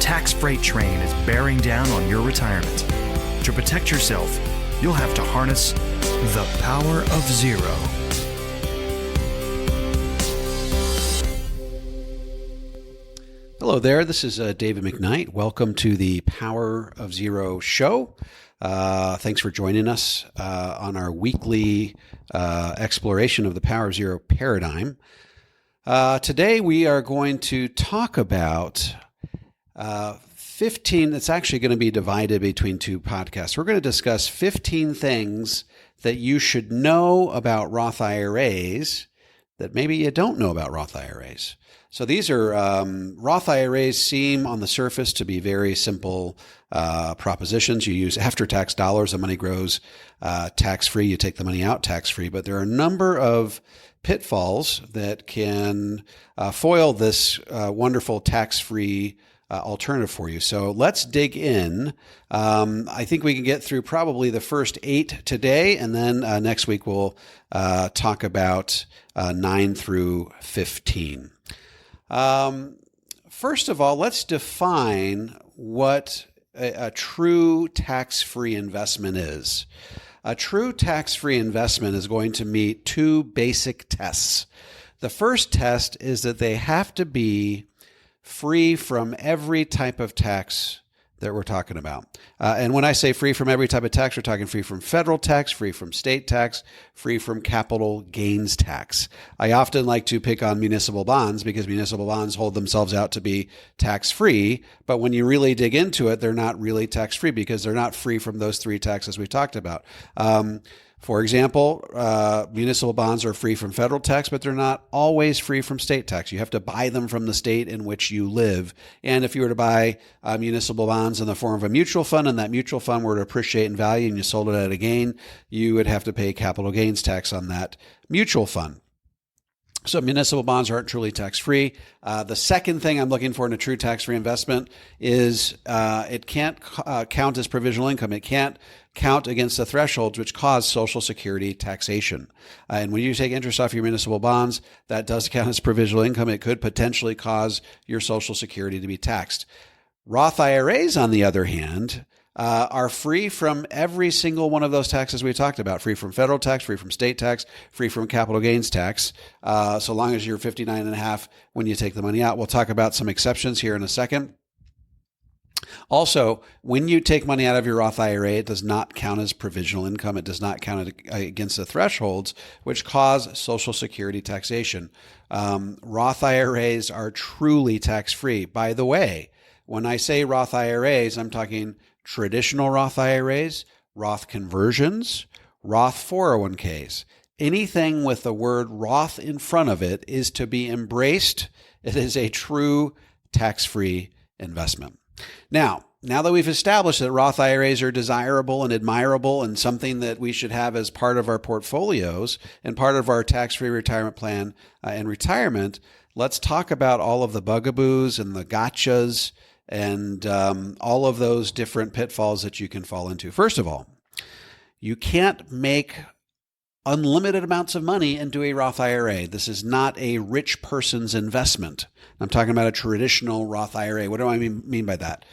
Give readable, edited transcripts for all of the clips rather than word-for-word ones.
tax freight train is bearing down on your retirement. To protect yourself, you'll have to harness the power of zero. Hello there, this is David McKnight. Welcome to the Power of Zero show. Thanks for joining us on our weekly exploration of the Power of Zero paradigm. Today we are going to talk about 15, it's actually going to be divided between two podcasts. We're going to discuss 15 things that you should know about Roth IRAs that maybe you don't know about Roth IRAs. So these are, Roth IRAs seem on the surface to be very simple propositions. You use after-tax dollars, the money grows tax-free, you take the money out tax-free, but there are a number of pitfalls that can foil this wonderful tax-free alternative for you. So let's dig in. I think we can get through probably the first 8 today, and then next week we'll talk about 9 through 15. First of all, let's define what a true tax-free investment is. A true tax-free investment is going to meet 2 basic tests. The first test is that they have to be free from every type of tax that we're talking about. And when I say free from every type of tax, we're talking free from federal tax, free from state tax, free from capital gains tax. I often like to pick on municipal bonds because municipal bonds hold themselves out to be tax-free, but when you really dig into it, they're not really tax-free because they're not free from those 3 taxes we talked about. For example, municipal bonds are free from federal tax, but they're not always free from state tax. You have to buy them from the state in which you live. And if you were to buy municipal bonds in the form of a mutual fund and that mutual fund were to appreciate in value and you sold it at a gain, you would have to pay capital gains tax on that mutual fund. So municipal bonds aren't truly tax-free. The second thing I'm looking for in a true tax-free investment is it can't count as provisional income. It can't count against the thresholds which cause Social Security taxation. And when you take interest off your municipal bonds, that does count as provisional income. It could potentially cause your Social Security to be taxed. Roth IRAs, on the other hand, are free from every single one of those taxes we talked about, free from federal tax, free from state tax, free from capital gains tax, so long as you're 59.5 when you take the money out. We'll talk about some exceptions here in a second. Also, when you take money out of your Roth IRA, it does not count as provisional income. It does not count against the thresholds, which cause Social Security taxation. Roth IRAs are truly tax-free. By the way, when I say Roth IRAs, I'm talking traditional Roth IRAs, Roth Conversions, Roth 401ks. Anything with the word Roth in front of it is to be embraced. It is a true tax-free investment. Now that we've established that Roth IRAs are desirable and admirable and something that we should have as part of our portfolios and part of our tax-free retirement plan and retirement, let's talk about all of the bugaboos and the gotchas and all of those different pitfalls that you can fall into. First of all, you can't make unlimited amounts of money into a Roth IRA. This is not a rich person's investment. I'm talking about a traditional Roth IRA. What do I mean by that?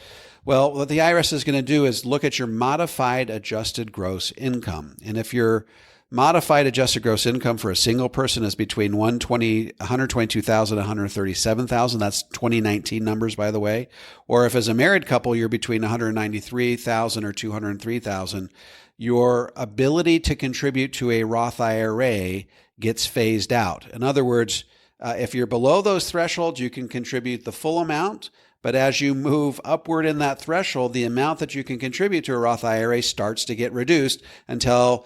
Well, what the IRS is going to do is look at your modified adjusted gross income. And if your modified adjusted gross income for a single person is between $122,000 and $137,000. That's 2019 numbers, by the way. Or if as a married couple, you're between $193,000 or $203,000, your ability to contribute to a Roth IRA gets phased out. In other words, if you're below those thresholds, you can contribute the full amount. But as you move upward in that threshold, the amount that you can contribute to a Roth IRA starts to get reduced until,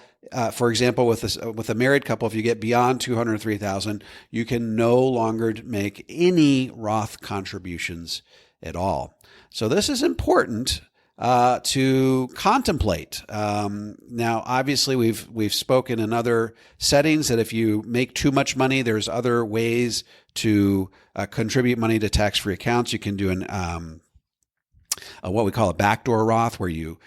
for example, with a married couple, if you get beyond $203,000, you can no longer make any Roth contributions at all. So this is important to contemplate. Now, obviously, we've spoken in other settings that if you make too much money, there's other ways to contribute money to tax-free accounts. You can do what we call a backdoor Roth, where you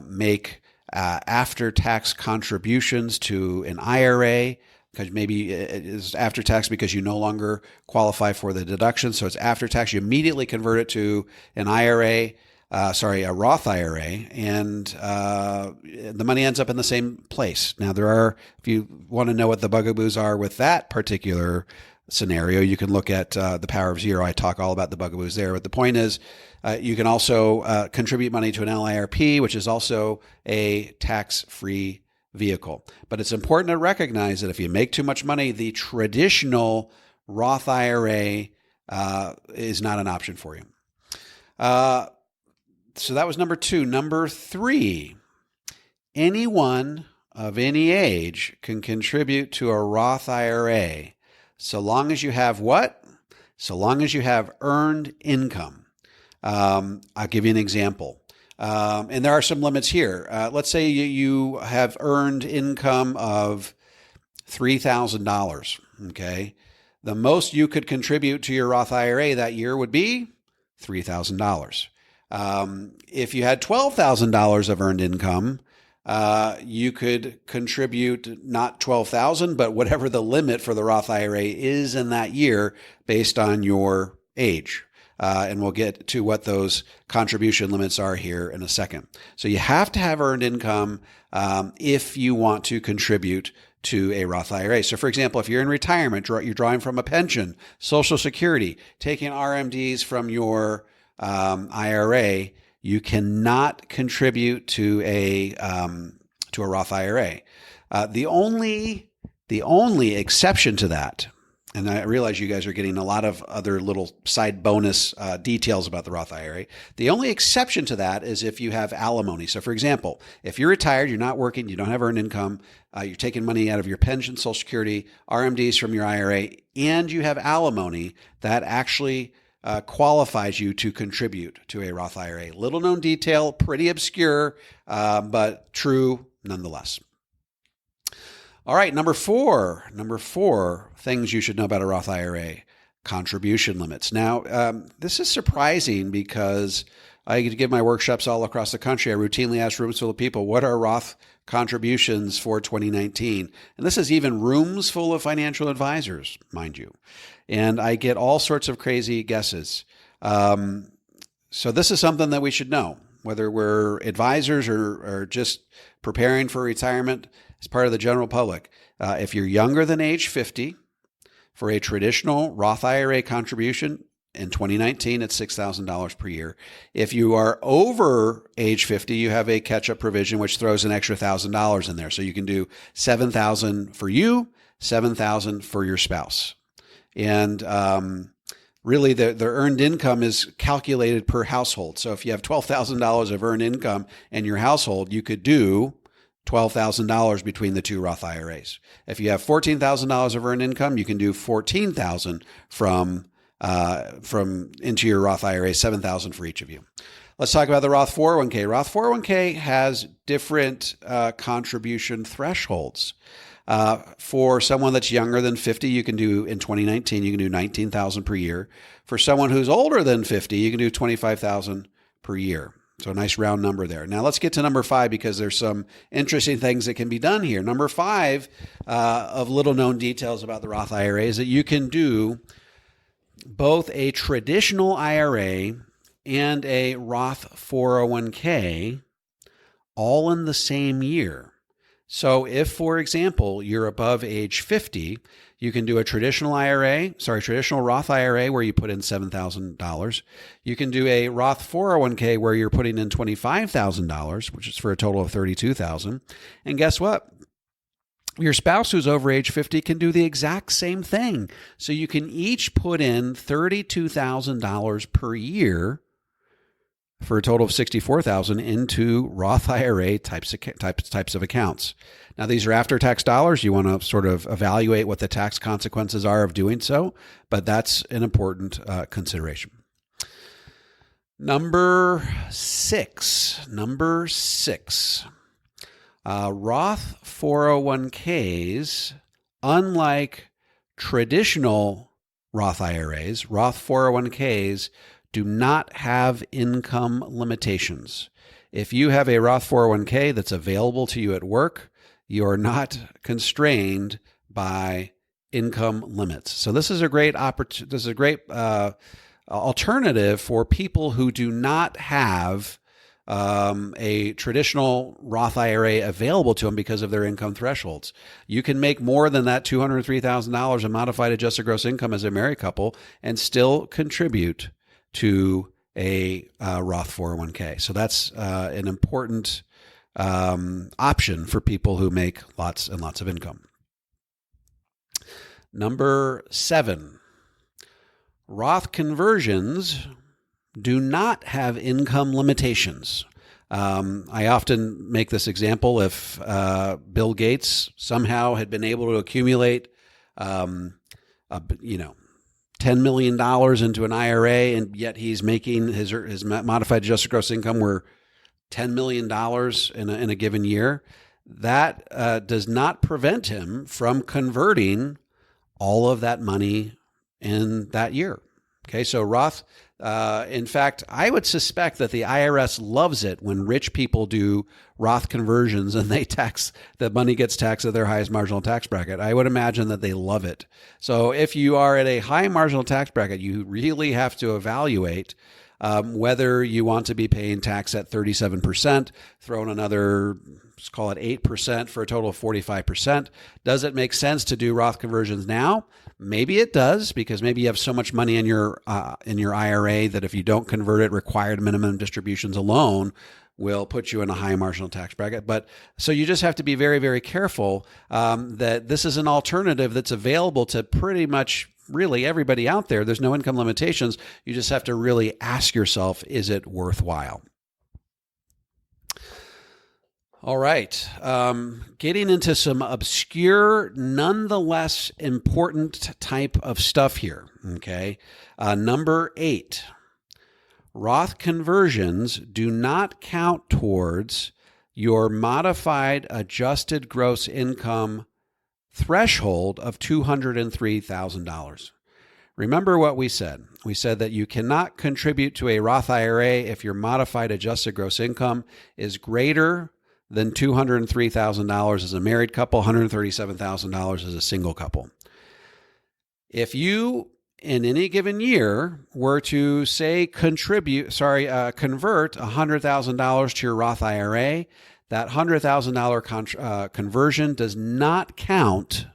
make after-tax contributions to an IRA because maybe it is after tax because you no longer qualify for the deduction. So it's after tax. You immediately convert it to an IRA, a Roth IRA, and the money ends up in the same place. Now, if you want to know what the bugaboos are with that particular scenario, you can look at The Power of Zero. I talk all about the bugaboos there. But the point is, you can also contribute money to an LIRP, which is also a tax-free vehicle. But it's important to recognize that if you make too much money, the traditional Roth IRA is not an option for you. So that was number 2. Number 3, anyone of any age can contribute to a Roth IRA so long as you have what? So long as you have earned income. I'll give you an example. And there are some limits here. Let's say you have earned income of $3,000. Okay. The most you could contribute to your Roth IRA that year would be $3,000. If you had $12,000 of earned income, you could contribute not $12,000, but whatever the limit for the Roth IRA is in that year based on your age. And we'll get to what those contribution limits are here in a second. So you have to have earned income if you want to contribute to a Roth IRA. So for example, if you're in retirement, you're drawing from a pension, Social Security, taking RMDs from your IRA, you cannot contribute to a Roth IRA. The only exception to that, and I realize you guys are getting a lot of other little side bonus details about the Roth IRA. The only exception to that is if you have alimony. So for example, if you're retired, you're not working, you don't have earned income, you're taking money out of your pension, Social Security, RMDs from your IRA, and you have alimony, that actually qualifies you to contribute to a Roth IRA. Little known detail, pretty obscure, but true nonetheless. All right, number four things you should know about a Roth IRA, contribution limits. Now, this is surprising because I get to give my workshops all across the country. I routinely ask rooms full of people, what are Roth contributions for 2019? And this is even rooms full of financial advisors, mind you. And I get all sorts of crazy guesses. So this is something that we should know, whether we're advisors or just preparing for retirement as part of the general public. If you're younger than age 50, for a traditional Roth IRA contribution in 2019, it's $6,000 per year. If you are over age 50, you have a catch-up provision, which throws an extra $1,000 in there. So you can do $7,000 for you, $7,000 for your spouse. And really, the earned income is calculated per household. So if you have $12,000 of earned income in your household, you could do $12,000 between the two Roth IRAs. If you have $14,000 of earned income, you can do $14,000 from into your Roth IRA, $7,000 for each of you. Let's talk about the Roth 401k. Roth 401k has different contribution thresholds. For someone that's younger than 50, you can do, in 2019, you can do $19,000 per year. For someone who's older than 50, you can do $25,000 per year. So a nice round number there. Now let's get to number 5 because there's some interesting things that can be done here. Number 5 of little known details about the Roth IRA is that you can do both a traditional IRA and a Roth 401k all in the same year. So if, for example, you're above age 50, you can do a traditional Roth IRA where you put in $7,000. You can do a Roth 401k where you're putting in $25,000, which is for a total of $32,000. And guess what? Your spouse who's over age 50 can do the exact same thing. So you can each put in $32,000 per year for a total of $64,000 into Roth IRA types of accounts. Now, these are after-tax dollars. You want to sort of evaluate what the tax consequences are of doing so, but that's an important consideration. Number six. Roth 401ks, unlike traditional Roth IRAs, Roth 401ks do not have income limitations. If you have a Roth 401k that's available to you at work, you are not constrained by income limits. So this is a great alternative for people who do not have a traditional Roth IRA available to them because of their income thresholds. You can make more than that $203,000 in modified adjusted gross income as a married couple and still contribute to a Roth 401k. So that's an important option for people who make lots and lots of income. Number 7, Roth conversions do not have income limitations. I often make this example. If Bill Gates somehow had been able to accumulate, $10 million into an IRA, and yet he's making his modified adjusted gross income were $10 million in a given year, that does not prevent him from converting all of that money in that year. Okay, so Roth, in fact, I would suspect that the IRS loves it when rich people do Roth conversions and the money gets taxed at their highest marginal tax bracket. I would imagine that they love it. So if you are at a high marginal tax bracket, you really have to evaluate whether you want to be paying tax at 37%, throw in another, let's call it 8% for a total of 45%. Does it make sense to do Roth conversions now? Maybe it does, because maybe you have so much money in your IRA that if you don't convert it, required minimum distributions alone will put you in a high marginal tax bracket. But so you just have to be very, very careful that this is an alternative that's available to pretty much really everybody out there. There's no income limitations. You just have to really ask yourself, is it worthwhile? All right. Getting into some obscure, nonetheless important type of stuff here. Okay. Number 8, Roth conversions do not count towards your modified adjusted gross income threshold of $203,000. Remember what we said. We said that you cannot contribute to a Roth IRA if your modified adjusted gross income is greater than $203,000 as a married couple, $137,000 as a single couple. If you, in any given year, were to say convert $100,000 to your Roth IRA, that $100,000 conversion does not count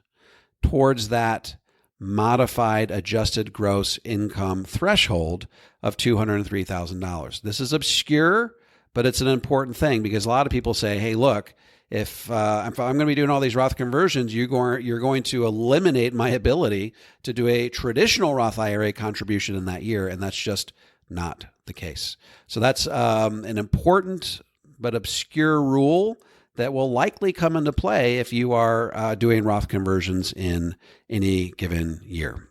towards that modified adjusted gross income threshold of $203,000. This is obscure, but it's an important thing, because a lot of people say, hey, look, if I'm going to be doing all these Roth conversions, you're going to eliminate my ability to do a traditional Roth IRA contribution in that year, and that's just not the case. So that's an important but obscure rule that will likely come into play if you are doing Roth conversions in any given year.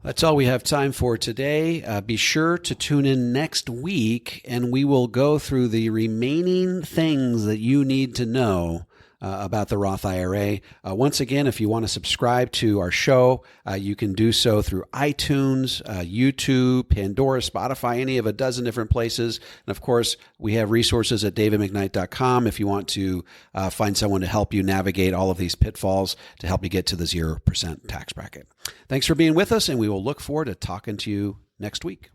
That's all we have time for today. Be sure to tune in next week, and we will go through the remaining things that you need to know about the Roth IRA. Once again, if you want to subscribe to our show, you can do so through iTunes, YouTube, Pandora, Spotify, any of a dozen different places. And of course, we have resources at davidmcknight.com if you want to find someone to help you navigate all of these pitfalls to help you get to the 0% tax bracket. Thanks for being with us, and we will look forward to talking to you next week.